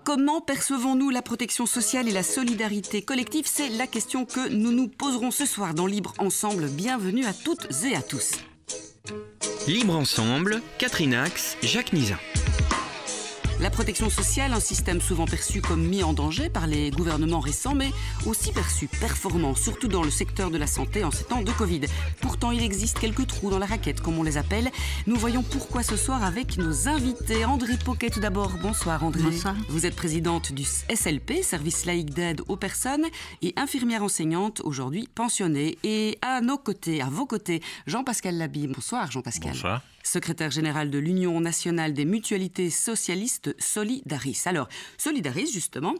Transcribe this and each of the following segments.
Comment percevons-nous la protection sociale et la solidarité collective? C'est la question que nous nous poserons ce soir dans Libre Ensemble. Bienvenue à toutes et à tous. Libre Ensemble, Catherine Ax, Jacques Nizan. La protection sociale, un système souvent perçu comme mis en danger par les gouvernements récents, mais aussi perçu performant, surtout dans le secteur de la santé en ces temps de Covid. Pourtant, il existe quelques trous dans la raquette, comme on les appelle. Nous voyons pourquoi ce soir avec nos invités. André Poquet, tout d'abord. Bonsoir André. Bonsoir. Vous êtes présidente du SLP, Service laïque d'aide aux personnes, et infirmière enseignante, aujourd'hui pensionnée. Et à vos côtés, Jean-Pascal Laby. Bonsoir Jean-Pascal. Bonsoir. Secrétaire général de l'Union nationale des mutualités socialistes Solidaris. Alors, Solidaris, justement,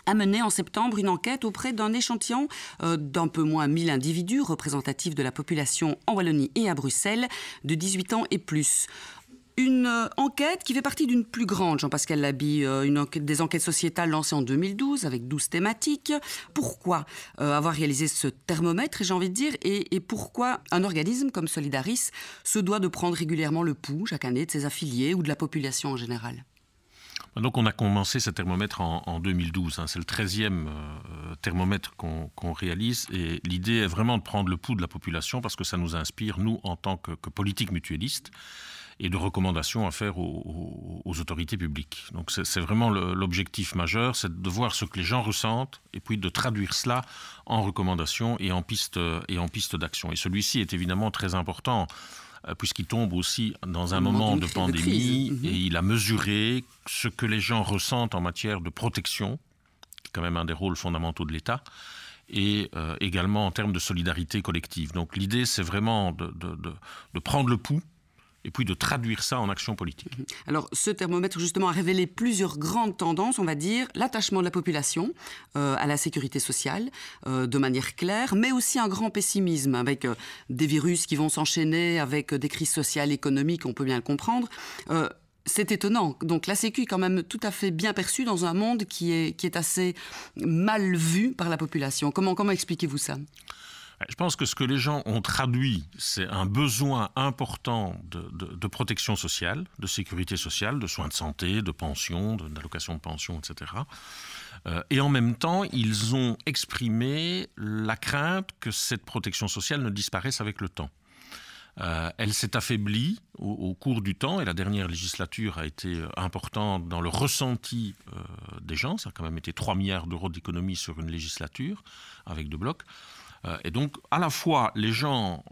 a mené en septembre une enquête auprès d'un échantillon d'un peu moins 1000 individus représentatifs de la population en Wallonie et à Bruxelles de 18 ans et plus. Une enquête qui fait partie d'une plus grande, Jean-Pascal Laby, des enquêtes sociétales lancées en 2012 avec 12 thématiques. Pourquoi avoir réalisé ce thermomètre, j'ai envie de dire, et pourquoi un organisme comme Solidaris se doit de prendre régulièrement le pouls chaque année de ses affiliés ou de la population en général? Donc on a commencé ce thermomètre en 2012. C'est le 13e thermomètre qu'on réalise. Et l'idée est vraiment de prendre le pouls de la population parce que ça nous inspire, nous, en tant que politique mutualiste, et de recommandations à faire aux autorités publiques. Donc c'est vraiment l'objectif majeur, c'est de voir ce que les gens ressentent et puis de traduire cela en recommandations et en pistes d'action. Et celui-ci est évidemment très important puisqu'il tombe aussi dans un moment de pandémie et il a mesuré ce que les gens ressentent en matière de protection, qui est quand même un des rôles fondamentaux de l'État, et également en termes de solidarité collective. Donc l'idée, c'est vraiment de prendre le pouls et puis de traduire ça en action politique. Alors, ce thermomètre, justement, a révélé plusieurs grandes tendances, on va dire, l'attachement de la population à la sécurité sociale, de manière claire, mais aussi un grand pessimisme, avec des virus qui vont s'enchaîner, avec des crises sociales, économiques, on peut bien le comprendre. C'est étonnant. Donc la Sécu est quand même tout à fait bien perçue dans un monde qui est assez mal vu par la population. Comment expliquez-vous ça ? Je pense que ce que les gens ont traduit, c'est un besoin important de protection sociale, de sécurité sociale, de soins de santé, de pension, d'allocation de pension, etc. Et en même temps, ils ont exprimé la crainte que cette protection sociale ne disparaisse avec le temps. Elle s'est affaiblie au cours du temps et la dernière législature a été importante dans le ressenti des gens. Ça a quand même été 3 milliards d'euros d'économie sur une législature avec 2 blocs. Et donc, à la fois, les gens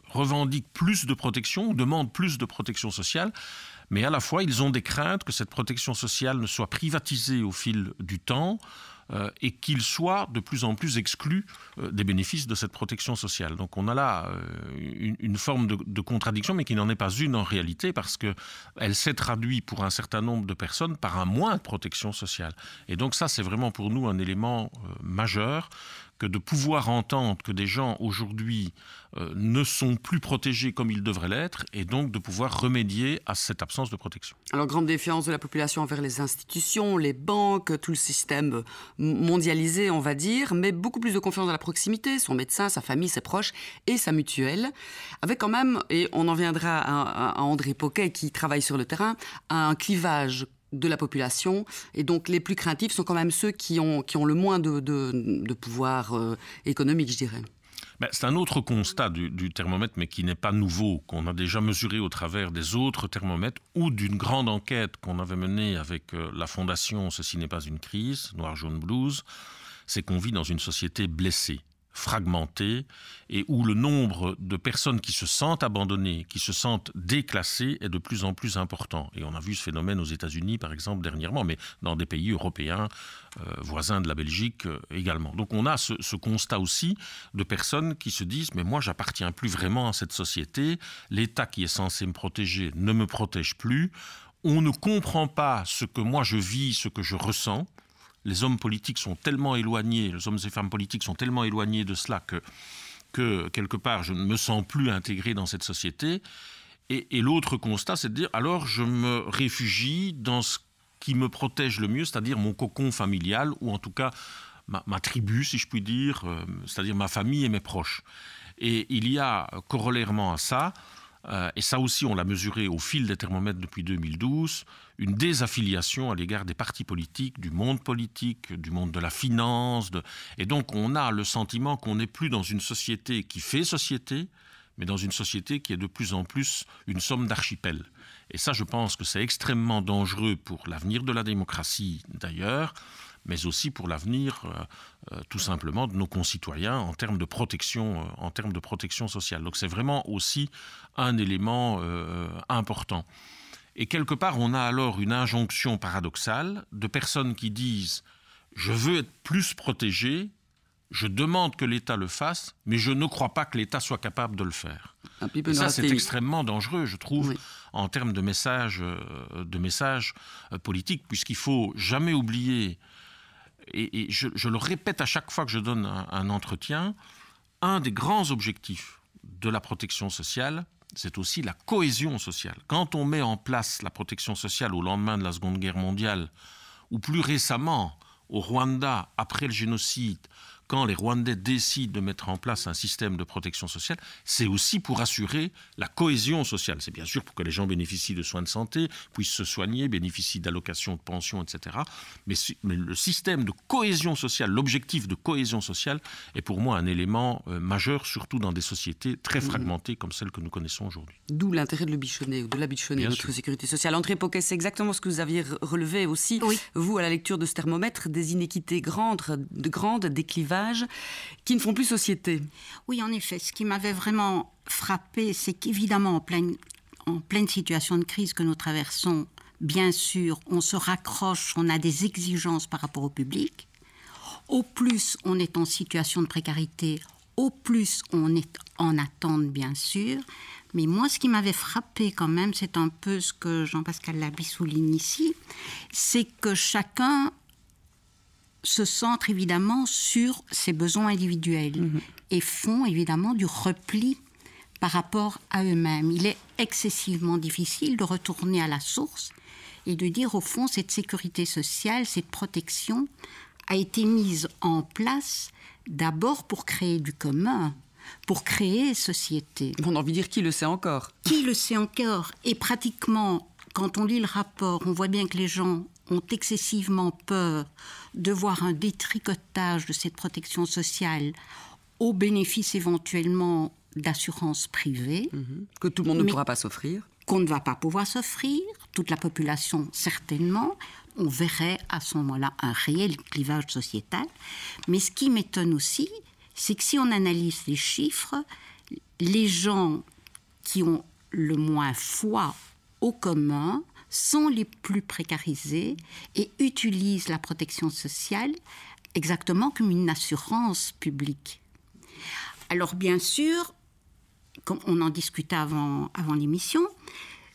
revendiquent plus de protection, ou demandent plus de protection sociale, mais à la fois, ils ont des craintes que cette protection sociale ne soit privatisée au fil du temps et qu'ils soient de plus en plus exclus des bénéfices de cette protection sociale. Donc on a là une forme de contradiction, mais qui n'en est pas une en réalité, parce qu'elle s'est traduite pour un certain nombre de personnes par un moins de protection sociale. Et donc ça, c'est vraiment pour nous un élément majeur, que de pouvoir entendre que des gens aujourd'hui ne sont plus protégés comme ils devraient l'être, et donc de pouvoir remédier à cette absence de protection. Alors, grande défiance de la population envers les institutions, les banques, tout le système mondialisé, on va dire, mais beaucoup plus de confiance dans la proximité, son médecin, sa famille, ses proches et sa mutuelle, avec quand même, et on en viendra à André Poquet qui travaille sur le terrain, un clivage de la population, et donc les plus craintifs sont quand même ceux qui ont le moins de pouvoir économique, je dirais. C'est un autre constat du thermomètre, mais qui n'est pas nouveau, qu'on a déjà mesuré au travers des autres thermomètres ou d'une grande enquête qu'on avait menée avec la fondation Ceci n'est pas une crise, Noir, Jaune, Blues, c'est qu'on vit dans une société blessée, fragmentée, et où le nombre de personnes qui se sentent abandonnées, qui se sentent déclassées est de plus en plus important. Et on a vu ce phénomène aux États-Unis, par exemple, dernièrement, mais dans des pays européens, voisins de la Belgique également. Donc on a ce constat aussi de personnes qui se disent « mais moi, j'appartiens plus vraiment à cette société, l'État qui est censé me protéger ne me protège plus, on ne comprend pas ce que moi je vis, ce que je ressens ». Les hommes politiques sont tellement éloignés, les hommes et femmes politiques sont tellement éloignés de cela que quelque part, je ne me sens plus intégré dans cette société. Et l'autre constat, c'est de dire, alors je me réfugie dans ce qui me protège le mieux, c'est-à-dire mon cocon familial, ou en tout cas ma tribu, si je puis dire, c'est-à-dire ma famille et mes proches. Et il y a, corollairement à ça, et ça aussi on l'a mesuré au fil des thermomètres depuis 2012, une désaffiliation à l'égard des partis politiques, du monde de la finance. Et donc on a le sentiment qu'on n'est plus dans une société qui fait société, mais dans une société qui est de plus en plus une somme d'archipels. Et ça, je pense que c'est extrêmement dangereux pour l'avenir de la démocratie d'ailleurs, mais aussi pour l'avenir tout simplement de nos concitoyens en termes de protection sociale. Donc c'est vraiment aussi un élément important. Et quelque part, on a alors une injonction paradoxale de personnes qui disent « je veux être plus protégé », je demande que l'État le fasse, mais je ne crois pas que l'État soit capable de le faire. Et ça, c'est extrêmement dangereux, je trouve, oui, en termes de messages politiques, puisqu'il ne faut jamais oublier, et je le répète à chaque fois que je donne un entretien, un des grands objectifs de la protection sociale, c'est aussi la cohésion sociale. Quand on met en place la protection sociale au lendemain de la Seconde Guerre mondiale, ou plus récemment au Rwanda, après le génocide, quand les Rwandais décident de mettre en place un système de protection sociale, c'est aussi pour assurer la cohésion sociale. C'est bien sûr pour que les gens bénéficient de soins de santé, puissent se soigner, bénéficient d'allocations de pension, etc. Mais le système de cohésion sociale, l'objectif de cohésion sociale est pour moi un élément majeur, surtout dans des sociétés très fragmentées comme celles que nous connaissons aujourd'hui. D'où l'intérêt de le bichonner, ou de la bichonner, notre sécurité sociale. André Poquet, c'est exactement ce que vous aviez relevé aussi, oui, vous, à la lecture de ce thermomètre, des inéquités grandes, des clivages qui ne font plus société. Oui, en effet. Ce qui m'avait vraiment frappé, c'est qu'évidemment, en pleine situation de crise que nous traversons, bien sûr, on se raccroche, on a des exigences par rapport au public. Au plus on est en situation de précarité, au plus on est en attente, bien sûr. Mais moi, ce qui m'avait frappé quand même, c'est un peu ce que Jean-Pascal Laby souligne ici, c'est que chacun se centre évidemment sur ses besoins individuels et font évidemment du repli par rapport à eux-mêmes. Il est excessivement difficile de retourner à la source et de dire au fond cette sécurité sociale, cette protection a été mise en place d'abord pour créer du commun, pour créer société. On a envie de dire qui le sait encore. Qui le sait encore. Et pratiquement, quand on lit le rapport, on voit bien que les gens ont excessivement peur de voir un détricotage de cette protection sociale au bénéfice éventuellement d'assurances privées. Que tout le monde ne pourra pas s'offrir. Qu'on ne va pas pouvoir s'offrir, toute la population certainement. On verrait à ce moment-là un réel clivage sociétal. Mais ce qui m'étonne aussi, c'est que si on analyse les chiffres, les gens qui ont le moins foi au commun sont les plus précarisés et utilisent la protection sociale exactement comme une assurance publique. Alors bien sûr, comme on en discutait avant l'émission,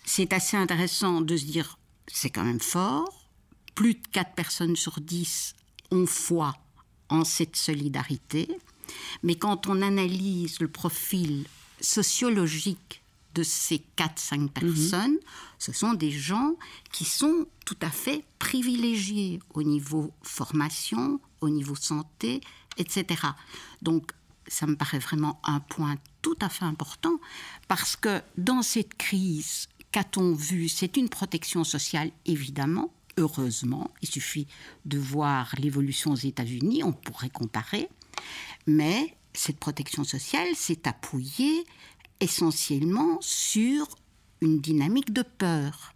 c'est assez intéressant de se dire, c'est quand même fort, plus de 4 personnes sur 10 ont foi en cette solidarité, mais quand on analyse le profil sociologique de ces 4-5 personnes, ce sont des gens qui sont tout à fait privilégiés au niveau formation, au niveau santé, etc. Donc, ça me paraît vraiment un point tout à fait important, parce que dans cette crise, qu'a-t-on vu? C'est une protection sociale, évidemment, heureusement. Il suffit de voir l'évolution aux États-Unis, on pourrait comparer. Mais cette protection sociale s'est appuyée essentiellement sur une dynamique de peur.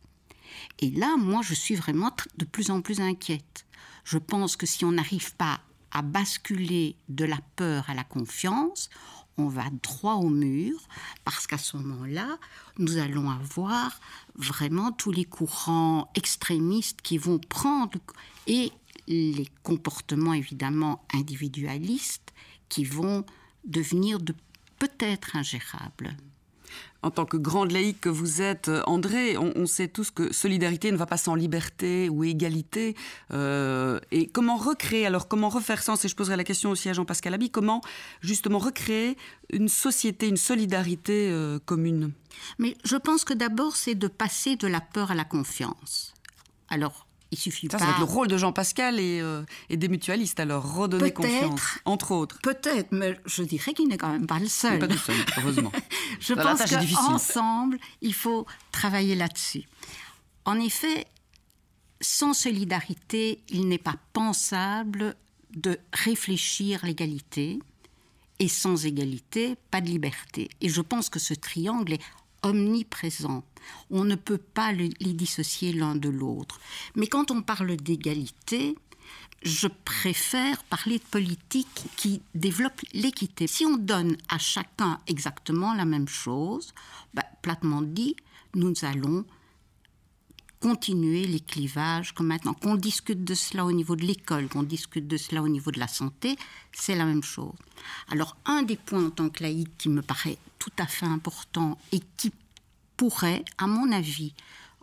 Et là, moi, je suis vraiment de plus en plus inquiète. Je pense que si on n'arrive pas à basculer de la peur à la confiance, on va droit au mur, parce qu'à ce moment-là, nous allons avoir vraiment tous les courants extrémistes qui vont prendre, et les comportements évidemment individualistes qui vont devenir peut-être ingérable. En tant que grande laïque que vous êtes, André, on sait tous que solidarité ne va pas sans liberté ou égalité. Et comment recréer, alors comment refaire sens, et je poserai la question aussi à Jean-Pascal Laby, comment justement recréer une société, une solidarité commune? Mais je pense que d'abord, c'est de passer de la peur à la confiance. Alors, Il suffit ça pas... va être le rôle de Jean Pascal et des mutualistes, alors, redonner confiance, entre autres. Peut-être, mais je dirais qu'il n'est quand même pas le seul. Pas tout seul, heureusement. Je pense qu'ensemble, il faut travailler là-dessus. En effet, sans solidarité, il n'est pas pensable de réfléchir l'égalité. Et sans égalité, pas de liberté. Et je pense que ce triangle est omniprésent. On ne peut pas les dissocier l'un de l'autre. Mais quand on parle d'égalité, je préfère parler de politique qui développe l'équité. Si on donne à chacun exactement la même chose, platement dit, nous allons continuer les clivages comme maintenant. Qu'on discute de cela au niveau de l'école, qu'on discute de cela au niveau de la santé, c'est la même chose. Alors, un des points en tant que laïque qui me paraît tout à fait important et qui pourrait, à mon avis,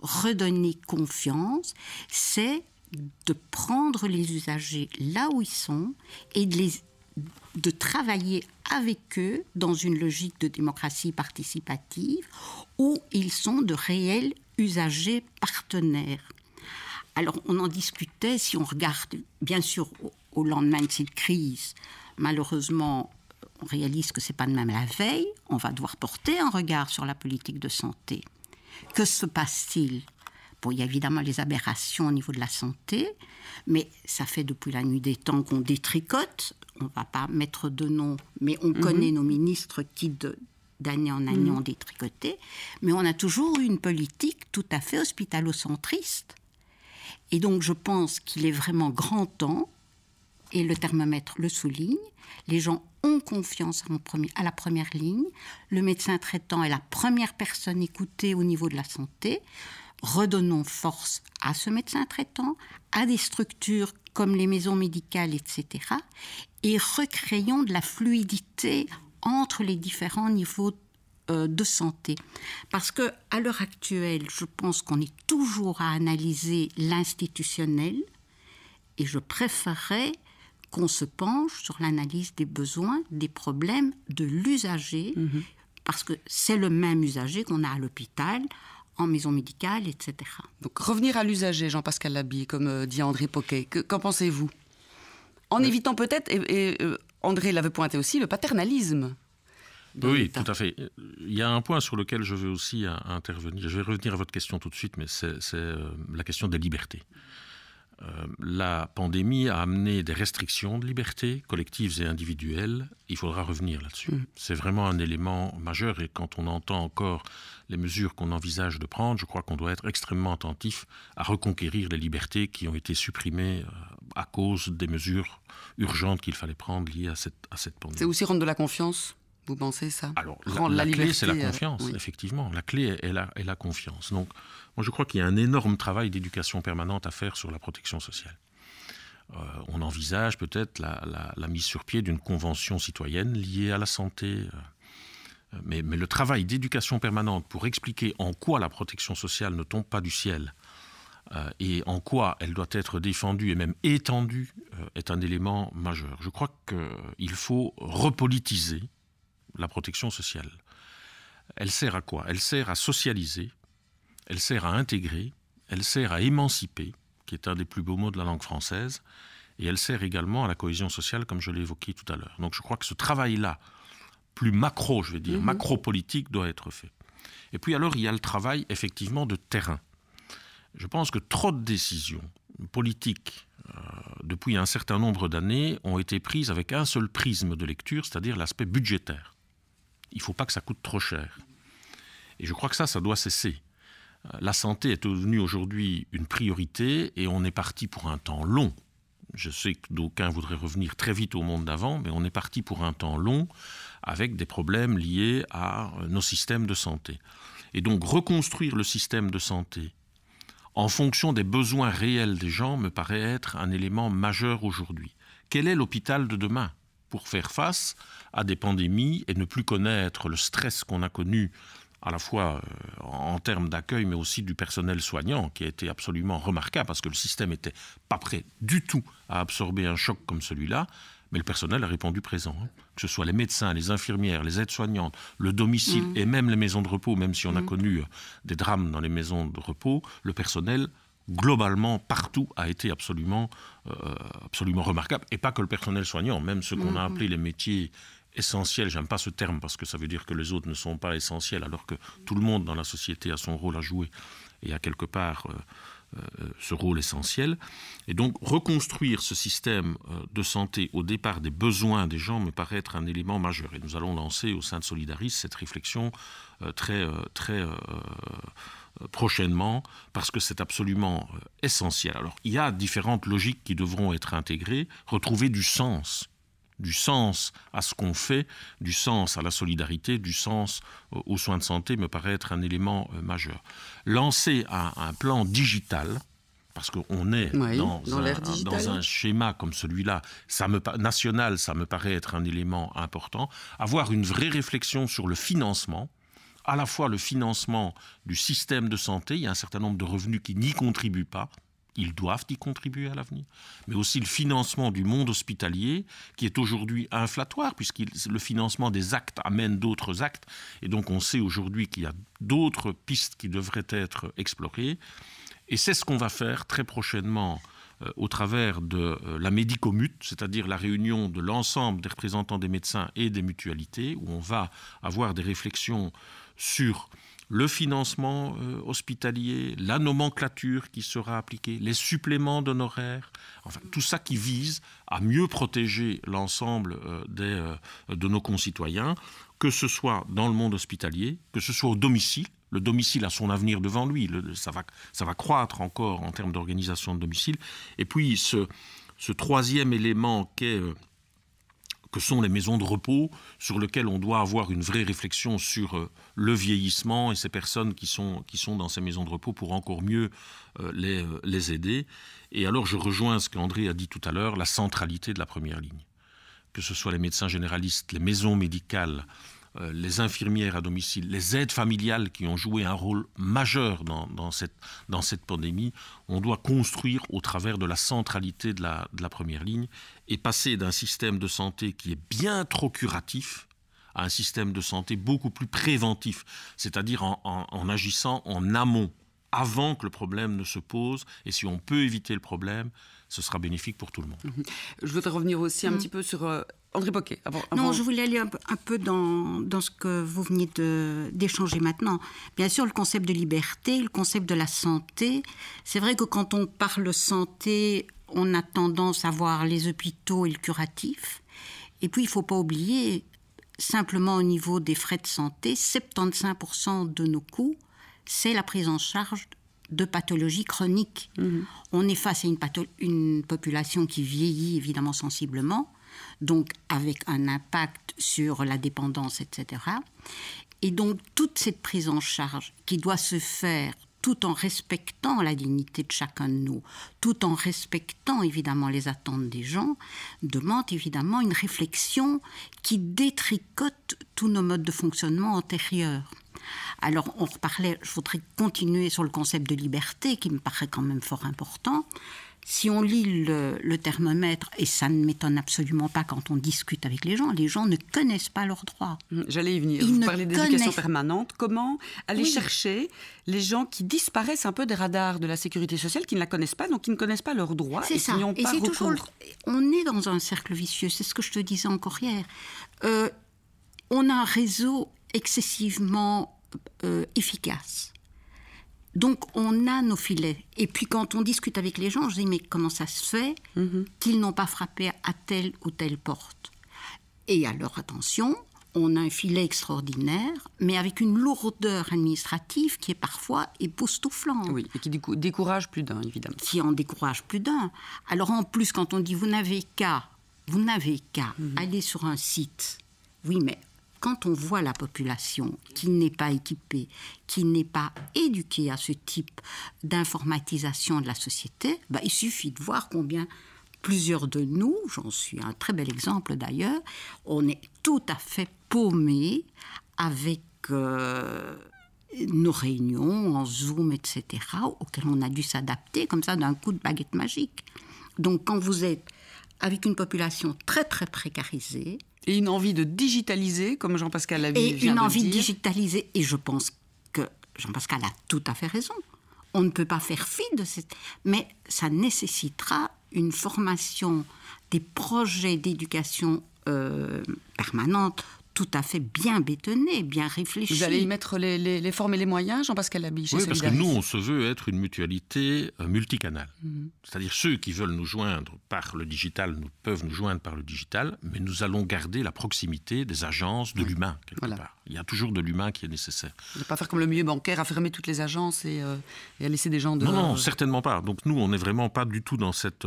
redonner confiance, c'est de prendre les usagers là où ils sont et de travailler avec eux dans une logique de démocratie participative où ils sont de réels usagers partenaires. Alors, on en discutait, si on regarde, bien sûr, au lendemain de cette crise, malheureusement, on réalise que ce n'est pas de même la veille, on va devoir porter un regard sur la politique de santé. Que se passe-t-il ? Bon, il y a évidemment les aberrations au niveau de la santé, mais ça fait depuis la nuit des temps qu'on détricote. On ne va pas mettre de nom, mais on connaît nos ministres qui, d'année en année, ont détricoté. Mais on a toujours eu une politique tout à fait hospitalo-centriste. Et donc, je pense qu'il est vraiment grand temps, et le thermomètre le souligne, les gens ont confiance à la première ligne. Le médecin traitant est la première personne écoutée au niveau de la santé. Redonnons force à ce médecin traitant, à des structures comme les maisons médicales, etc. Et recréons de la fluidité entre les différents niveaux de santé. Parce qu'à l'heure actuelle, je pense qu'on est toujours à analyser l'institutionnel et je préférerais qu'on se penche sur l'analyse des besoins, des problèmes de l'usager, parce que c'est le même usager qu'on a à l'hôpital, en maison médicale, etc. Donc revenir à l'usager, Jean-Pascal Labille, comme dit André Poquet, qu'en pensez-vous ? En évitant peut-être, et André l'avait pointé aussi, le paternalisme. Oui, tout à fait. Il y a un point sur lequel je veux aussi intervenir. Je vais revenir à votre question tout de suite, mais c'est la question des libertés. La pandémie a amené des restrictions de liberté, collectives et individuelles. Il faudra revenir là-dessus. C'est vraiment un élément majeur et quand on entend encore les mesures qu'on envisage de prendre, je crois qu'on doit être extrêmement attentif à reconquérir les libertés qui ont été supprimées à cause des mesures urgentes qu'il fallait prendre liées à cette pandémie. C'est aussi rendre de la confiance ? Vous pensez ça ? Alors, la clé, c'est la confiance, effectivement. La clé est la confiance. Donc, moi, je crois qu'il y a un énorme travail d'éducation permanente à faire sur la protection sociale. On envisage peut-être la mise sur pied d'une convention citoyenne liée à la santé. Mais le travail d'éducation permanente pour expliquer en quoi la protection sociale ne tombe pas du ciel et en quoi elle doit être défendue et même étendue est un élément majeur. Je crois qu'il faut repolitiser la protection sociale. Elle sert à quoi ? Elle sert à socialiser, elle sert à intégrer, elle sert à émanciper, qui est un des plus beaux mots de la langue française, et elle sert également à la cohésion sociale, comme je l'ai évoqué tout à l'heure. Donc je crois que ce travail-là, plus macro, je vais dire, macro-politique, doit être fait. Et puis alors, il y a le travail, effectivement, de terrain. Je pense que trop de décisions politiques, depuis un certain nombre d'années, ont été prises avec un seul prisme de lecture, c'est-à-dire l'aspect budgétaire. Il ne faut pas que ça coûte trop cher. Et je crois que ça doit cesser. La santé est devenue aujourd'hui une priorité et on est parti pour un temps long. Je sais que d'aucuns voudraient revenir très vite au monde d'avant, mais on est parti pour un temps long avec des problèmes liés à nos systèmes de santé. Et donc reconstruire le système de santé en fonction des besoins réels des gens me paraît être un élément majeur aujourd'hui. Quel est l'hôpital de demain ? Pour faire face à des pandémies et ne plus connaître le stress qu'on a connu à la fois en termes d'accueil mais aussi du personnel soignant qui a été absolument remarquable parce que le système n'était pas prêt du tout à absorber un choc comme celui-là, mais le personnel a répondu présent. Que ce soit les médecins, les infirmières, les aides-soignantes, le domicile et même les maisons de repos, même si on a connu des drames dans les maisons de repos, le personnel globalement, partout, a été absolument remarquable. Et pas que le personnel soignant, même ceux qu'on a appelés les métiers essentiels. J'aime pas ce terme parce que ça veut dire que les autres ne sont pas essentiels, alors que tout le monde dans la société a son rôle à jouer et a quelque part ce rôle essentiel. Et donc, reconstruire ce système de santé au départ des besoins des gens me paraît être un élément majeur. Et nous allons lancer au sein de Solidaris cette réflexion très prochainement, parce que c'est absolument essentiel. Alors, il y a différentes logiques qui devront être intégrées, retrouver du sens à ce qu'on fait, du sens à la solidarité, du sens aux soins de santé me paraît être un élément majeur. Lancer un plan digital, parce qu'on est dans un schéma comme celui-là, national, ça me paraît être un élément important. Avoir une vraie réflexion sur le financement, à la fois le financement du système de santé, il y a un certain nombre de revenus qui n'y contribuent pas, ils doivent y contribuer à l'avenir, mais aussi le financement du monde hospitalier, qui est aujourd'hui inflatoire, puisque le financement des actes amène d'autres actes, et donc on sait aujourd'hui qu'il y a d'autres pistes qui devraient être explorées, et c'est ce qu'on va faire très prochainement au travers de la Médicomute, c'est-à-dire la réunion de l'ensemble des représentants des médecins et des mutualités, où on va avoir des réflexions sur le financement hospitalier, la nomenclature qui sera appliquée, les suppléments d'honoraires, enfin tout ça qui vise à mieux protéger l'ensemble de nos concitoyens, que ce soit dans le monde hospitalier, que ce soit au domicile. Le domicile a son avenir devant lui, ça va croître encore en termes d'organisation de domicile. Et puis ce troisième élément que sont les maisons de repos, sur lequel on doit avoir une vraie réflexion sur le vieillissement et ces personnes qui sont dans ces maisons de repos pour encore mieux les aider. Et alors je rejoins ce qu'André a dit tout à l'heure, la centralité de la première ligne. Que ce soit les médecins généralistes, les maisons médicales, les infirmières à domicile, les aides familiales qui ont joué un rôle majeur dans cette pandémie, on doit construire au travers de la centralité de la première ligne et passer d'un système de santé qui est bien trop curatif à un système de santé beaucoup plus préventif, c'est-à-dire en agissant en amont, avant que le problème ne se pose, et si on peut éviter le problème, ce sera bénéfique pour tout le monde. Je voudrais revenir aussi un petit peu sur André Poquet. Non, je voulais aller un peu dans ce que vous veniez d'échanger maintenant. Bien sûr, le concept de liberté, le concept de la santé. C'est vrai que quand on parle santé, on a tendance à voir les hôpitaux et le curatif. Et puis, il ne faut pas oublier, simplement au niveau des frais de santé, 75% de nos coûts, c'est la prise en charge de pathologies chroniques. On est face à une population qui vieillit évidemment sensiblement, donc avec un impact sur la dépendance, etc. Et donc toute cette prise en charge qui doit se faire tout en respectant la dignité de chacun de nous, tout en respectant évidemment les attentes des gens, demande évidemment une réflexion qui détricote tous nos modes de fonctionnement antérieurs. Alors, on reparlait, je voudrais continuer sur le concept de liberté, qui me paraît quand même fort important. Si on lit le thermomètre, et ça ne m'étonne absolument pas quand on discute avec les gens ne connaissent pas leurs droits. J'allais y venir. Vous parlez d'éducation permanente. Comment aller chercher les gens qui disparaissent un peu des radars de la sécurité sociale, qui ne la connaissent pas, donc qui ne connaissent pas leurs droits et qui n'y ont pas recours. On est dans un cercle vicieux, c'est ce que je te disais encore hier. On a un réseau excessivement efficace. Donc, on a nos filets. Et puis, quand on discute avec les gens, je dis, mais comment ça se fait qu'ils n'ont pas frappé à telle ou telle porte? Et alors, attention, on a un filet extraordinaire, mais avec une lourdeur administrative qui est parfois époustouflante. Oui, et qui décourage plus d'un, évidemment. Qui en décourage plus d'un. Alors, en plus, quand on dit, vous n'avez qu'à aller sur un site. Oui, mais quand on voit la population qui n'est pas équipée, qui n'est pas éduquée à ce type d'informatisation de la société, il suffit de voir combien plusieurs de nous, j'en suis un très bel exemple d'ailleurs, on est tout à fait paumés avec nos réunions en Zoom, etc., auxquelles on a dû s'adapter comme ça d'un coup de baguette magique. Donc quand vous êtes avec une population très très précarisée, et une envie de digitaliser, comme Jean-Pascal Laville vient de dire. Et une envie de digitaliser. Et je pense que Jean-Pascal a tout à fait raison. on ne peut pas faire fi de cette... Mais ça nécessitera une formation, des projets d'éducation permanente tout à fait bien bétonnés, bien réfléchis. Vous allez y mettre les formes et les moyens, Jean-Pascal Laby, chez Oui, parce que Solidaris. nous, on se veut être une mutualité multicanale. C'est-à-dire ceux qui veulent nous joindre par le digital peuvent nous joindre par le digital, mais nous allons garder la proximité des agences, de l'humain, quelque part. Il y a toujours de l'humain qui est nécessaire. Ne pas faire comme le milieu bancaire, à fermer toutes les agences et à laisser des gens de... Non, certainement pas. Donc nous, on n'est vraiment pas du tout dans cette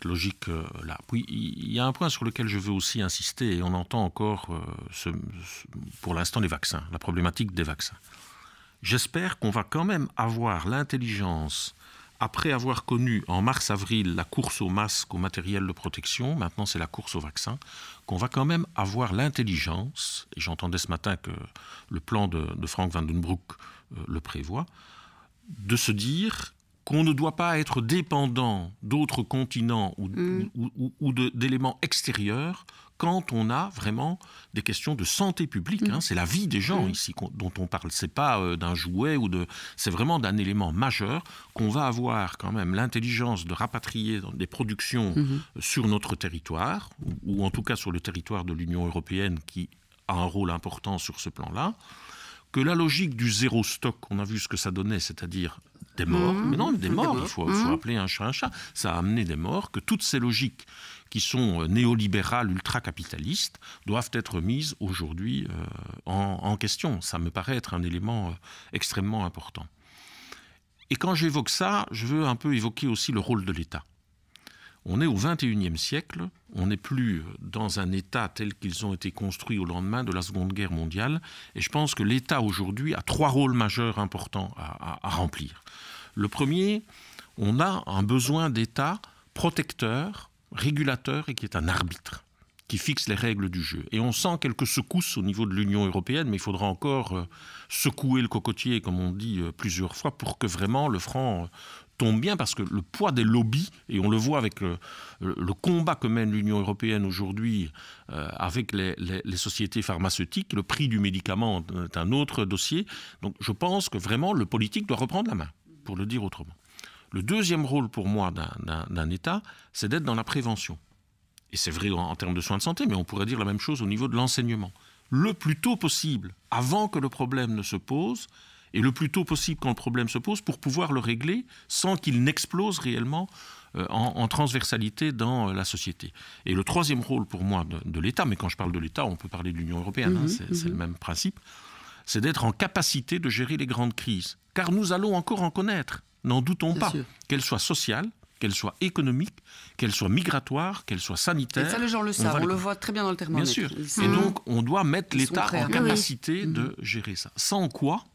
logique-là. Puis, il y a un point sur lequel je veux aussi insister, et on entend encore, pour l'instant, les vaccins, la problématique des vaccins. J'espère qu'on va quand même avoir l'intelligence, après avoir connu en mars-avril la course aux masques, au matériel de protection, maintenant c'est la course aux vaccins, qu'on va quand même avoir l'intelligence, et j'entendais ce matin que le plan de Frank van den Broek le prévoit, de se dire qu'on ne doit pas être dépendant d'autres continents ou d'éléments extérieurs quand on a vraiment des questions de santé publique. C'est la vie des gens ici dont on parle. C'est pas d'un jouet c'est vraiment d'un élément majeur qu'on va avoir quand même l'intelligence de rapatrier des productions sur notre territoire, ou en tout cas sur le territoire de l'Union européenne qui a un rôle important sur ce plan-là. Que la logique du zéro stock, on a vu ce que ça donnait, c'est-à-dire des morts. Mais non, des morts, il faut appeler un chat un chat. Ça a amené des morts, que toutes ces logiques qui sont néolibérales, ultra-capitalistes, doivent être mises aujourd'hui en question. Ça me paraît être un élément extrêmement important. Et quand j'évoque ça, je veux un peu évoquer aussi le rôle de l'État. On est au XXIe siècle, on n'est plus dans un État tel qu'ils ont été construits au lendemain de la Seconde Guerre mondiale, et je pense que l'État aujourd'hui a 3 rôles majeurs importants à remplir. Le premier, on a un besoin d'État protecteur, régulateur, et qui est un arbitre, qui fixe les règles du jeu. Et on sent quelques secousses au niveau de l'Union européenne, mais il faudra encore secouer le cocotier, comme on dit plusieurs fois, pour que vraiment le franc tombe bien, parce que le poids des lobbies, et on le voit avec le combat que mène l'Union européenne aujourd'hui avec les sociétés pharmaceutiques, le prix du médicament est un autre dossier. Donc je pense que vraiment le politique doit reprendre la main, pour le dire autrement. Le deuxième rôle pour moi d'un État, c'est d'être dans la prévention. Et c'est vrai en termes de soins de santé, mais on pourrait dire la même chose au niveau de l'enseignement. Le plus tôt possible, avant que le problème ne se pose, et le plus tôt possible quand le problème se pose, pour pouvoir le régler sans qu'il n'explose réellement en transversalité dans la société. Et le troisième rôle pour moi de l'État, mais quand je parle de l'État, on peut parler de l'Union européenne, c'est le même principe, c'est d'être en capacité de gérer les grandes crises. Car nous allons encore en connaître, n'en doutons pas, qu'elles soient sociales, qu'elles soient économiques, qu'elles soient migratoires, qu'elles soient sanitaires. Et ça, les gens le savent, on le voit très bien dans le thermomètre. Bien sûr. Et donc, on doit mettre l'État en capacité de gérer ça. Sans quoi,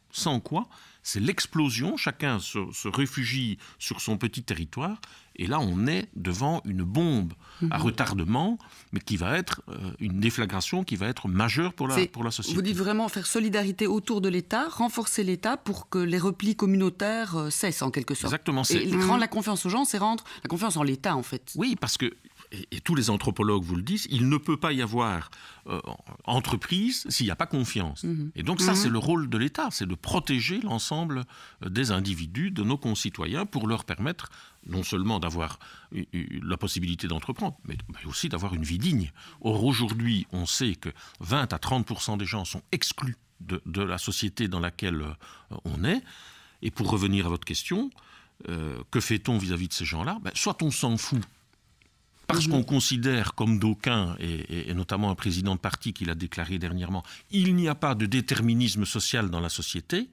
c'est l'explosion, chacun se réfugie sur son petit territoire, et là on est devant une bombe à retardement, mais qui va être une déflagration qui va être majeure pour la société. Vous dites vraiment faire solidarité autour de l'État, renforcer l'État pour que les replis communautaires cessent en quelque sorte. Exactement. Et rendre la confiance aux gens, c'est rendre la confiance en l'État en fait. Oui, parce que, et tous les anthropologues vous le disent, il ne peut pas y avoir entreprise s'il n'y a pas confiance. Et donc ça, c'est le rôle de l'État, c'est de protéger l'ensemble des individus, de nos concitoyens, pour leur permettre non seulement d'avoir la possibilité d'entreprendre, mais aussi d'avoir une vie digne. Or, aujourd'hui, on sait que 20 à 30% des gens sont exclus de la société dans laquelle on est. Et pour revenir à votre question, que fait-on vis-à-vis de ces gens-là ? Soit on s'en fout, parce qu'on considère, comme d'aucuns, et notamment un président de parti qui l'a déclaré dernièrement, il n'y a pas de déterminisme social dans la société.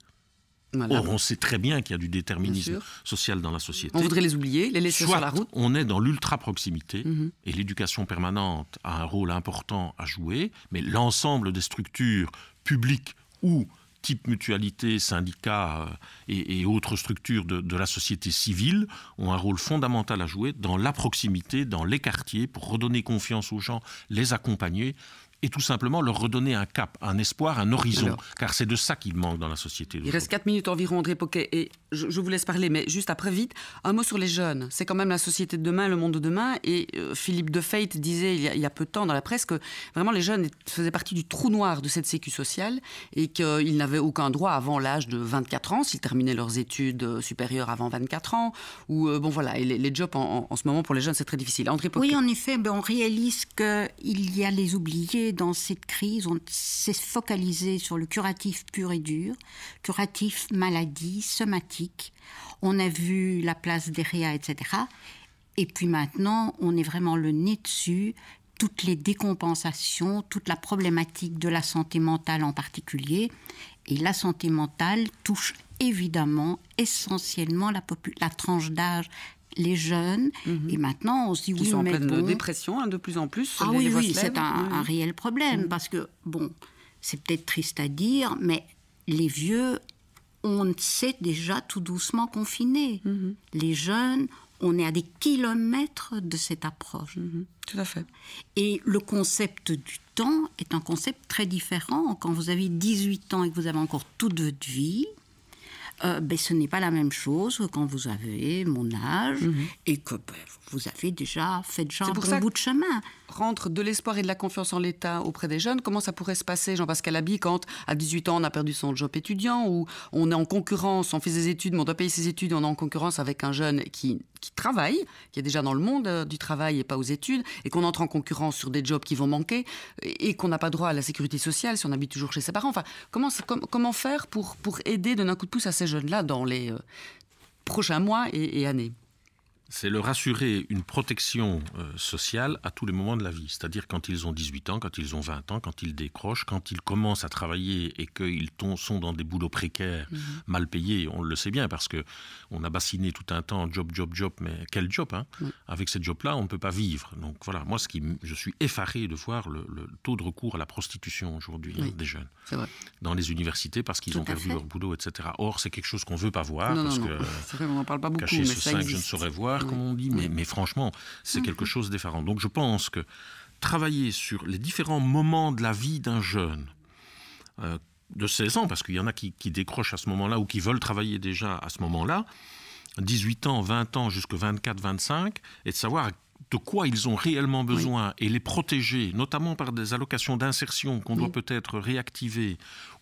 Voilà. Or, on sait très bien qu'il y a du déterminisme social dans la société. On voudrait les oublier, les laisser sur la route. On est dans l'ultra-proximité, et l'éducation permanente a un rôle important à jouer, mais l'ensemble des structures publiques ou type mutualité, syndicats et autres structures de la société civile ont un rôle fondamental à jouer dans la proximité, dans les quartiers, pour redonner confiance aux gens, les accompagner et tout simplement leur redonner un cap, un espoir, un horizon. Alors, car c'est de ça qu'il manque dans la société. Il reste 4 minutes environ, André Poquet. Et je vous laisse parler, mais juste après, vite, un mot sur les jeunes. C'est quand même la société de demain, le monde de demain. Et Philippe De Feit disait il y a peu de temps dans la presse que vraiment les jeunes faisaient partie du trou noir de cette sécu sociale et qu'ils n'avaient aucun droit avant l'âge de 24 ans, s'ils terminaient leurs études supérieures avant 24 ans. Ou, bon voilà, et les jobs en ce moment pour les jeunes, c'est très difficile. André Poquet. Oui, en effet, on réalise qu'il y a les oubliés dans cette crise. On s'est focalisé sur le curatif pur et dur, curatif maladie, somatique. On a vu la place des réa, etc. Et puis maintenant, on est vraiment le nez dessus, toutes les décompensations, toute la problématique de la santé mentale en particulier. Et la santé mentale touche évidemment, essentiellement la tranche d'âge, les jeunes. Et maintenant, on se dit, qui sont en pleine dépression, de plus en plus. Ah oui, c'est un réel problème. Parce que, c'est peut-être triste à dire, mais les vieux, on s'est déjà tout doucement confinés. Les jeunes, on est à des kilomètres de cette approche. Tout à fait. Et le concept du temps est un concept très différent. Quand vous avez 18 ans et que vous avez encore toute votre vie, ce n'est pas la même chose que quand vous avez mon âge et que vous avez déjà fait un bon bout de chemin. Rentre de l'espoir et de la confiance en l'État auprès des jeunes. Comment ça pourrait se passer, Jean-Pascal Haby, quand à 18 ans on a perdu son job étudiant, ou on est en concurrence, on fait ses études, mais on doit payer ses études, on est en concurrence avec un jeune qui travaille, qui est déjà dans le monde du travail et pas aux études, et qu'on entre en concurrence sur des jobs qui vont manquer, et qu'on n'a pas droit à la sécurité sociale si on habite toujours chez ses parents. Enfin, comment faire pour aider, donner un coup de pouce à ces jeunes-là dans les prochains mois et années ? C'est leur assurer une protection sociale à tous les moments de la vie. C'est-à-dire quand ils ont 18 ans, quand ils ont 20 ans, quand ils décrochent, quand ils commencent à travailler et qu'ils sont dans des boulots précaires, mal payés. On le sait bien parce qu'on a bassiné tout un temps job, mais quel job Avec ces jobs-là, on ne peut pas vivre. Donc voilà, moi je suis effaré de voir le taux de recours à la prostitution aujourd'hui des jeunes. C'est vrai. Dans les universités parce qu'ils ont perdu leur boulot, etc. Or, c'est quelque chose qu'on ne veut pas voir. Non. C'est vrai, on n'en parle pas beaucoup. Caché sous cinq, je ne saurais voir. Comme on dit, mais franchement, c'est quelque chose d'effarant. Donc je pense que travailler sur les différents moments de la vie d'un jeune de 16 ans, parce qu'il y en a qui décrochent à ce moment-là ou qui veulent travailler déjà à ce moment-là, 18 ans, 20 ans, jusqu'à 24, 25, et de savoir de quoi ils ont réellement besoin et les protéger, notamment par des allocations d'insertion qu'on doit peut-être réactiver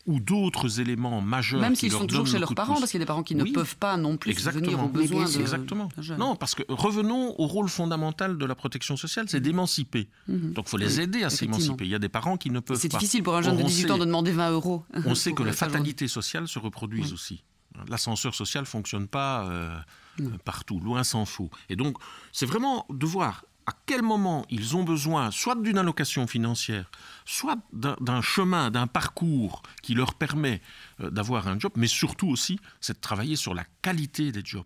ou d'autres éléments majeurs. Même s'ils sont toujours chez leurs parents, parce qu'il y a des parents qui ne peuvent pas non plus venir aux besoins Exactement. Non, parce que revenons au rôle fondamental de la protection sociale, c'est d'émanciper. Donc il faut les aider à s'émanciper. Il y a des parents qui ne peuvent pas. C'est difficile pour un jeune de 18 ans de demander 20 €. On sait que les fatalités sociales se reproduisent aussi. L'ascenseur social ne fonctionne pas partout, loin s'en faut. Et donc, c'est vraiment de voir à quel moment ils ont besoin soit d'une allocation financière, soit d'un chemin, d'un parcours qui leur permet d'avoir un job, mais surtout aussi, c'est de travailler sur la qualité des jobs.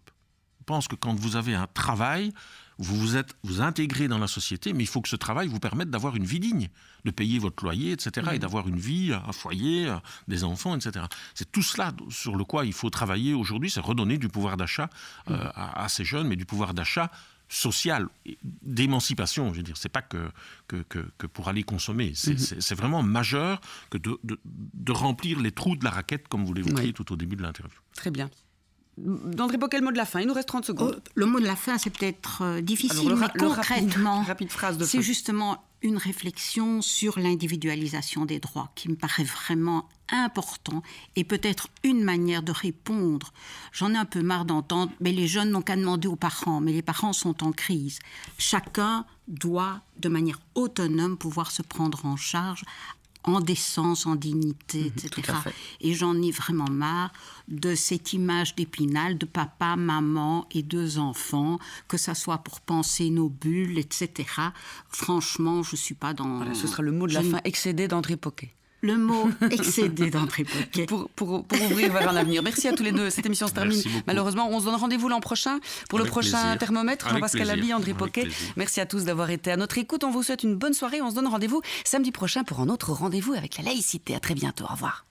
Je pense que quand vous avez un travail, vous intégrez dans la société, mais il faut que ce travail vous permette d'avoir une vie digne, de payer votre loyer, etc., et d'avoir une vie, un foyer, des enfants, etc. C'est tout cela sur le quoi il faut travailler aujourd'hui, c'est redonner du pouvoir d'achat à ces jeunes, mais du pouvoir d'achat social, d'émancipation, je veux dire. C'est pas que pour aller consommer. C'est vraiment majeur que de remplir les trous de la raquette, comme vous l'évoquiez tout au début de l'interview. Très bien. André Poquet, le mot de la fin, il nous reste 30 secondes. Le mot de la fin, c'est peut-être difficile, mais concrètement, rapide phrase de c'est fin. Justement une réflexion sur l'individualisation des droits qui me paraît vraiment important et peut-être une manière de répondre. J'en ai un peu marre d'entendre, mais les jeunes n'ont qu'à demander aux parents, mais les parents sont en crise. Chacun doit, de manière autonome, pouvoir se prendre en charge en décence, en dignité, etc. Et j'en ai vraiment marre de cette image d'Épinal, de papa, maman et 2 enfants, que ça soit pour penser nos bulles, etc. Franchement, je ne suis pas dans... Voilà, ce sera le mot de la fin, excédé d'André Poquet. Le mot excédé d'André Poquet. Pour ouvrir vers un avenir. Merci à tous les deux. Cette émission se termine. Malheureusement, on se donne rendez-vous l'an prochain pour le prochain thermomètre. Jean-Pascal Haby, André Poquet. Merci à tous d'avoir été à notre écoute. On vous souhaite une bonne soirée. On se donne rendez-vous samedi prochain pour un autre rendez-vous avec la laïcité. À très bientôt. Au revoir.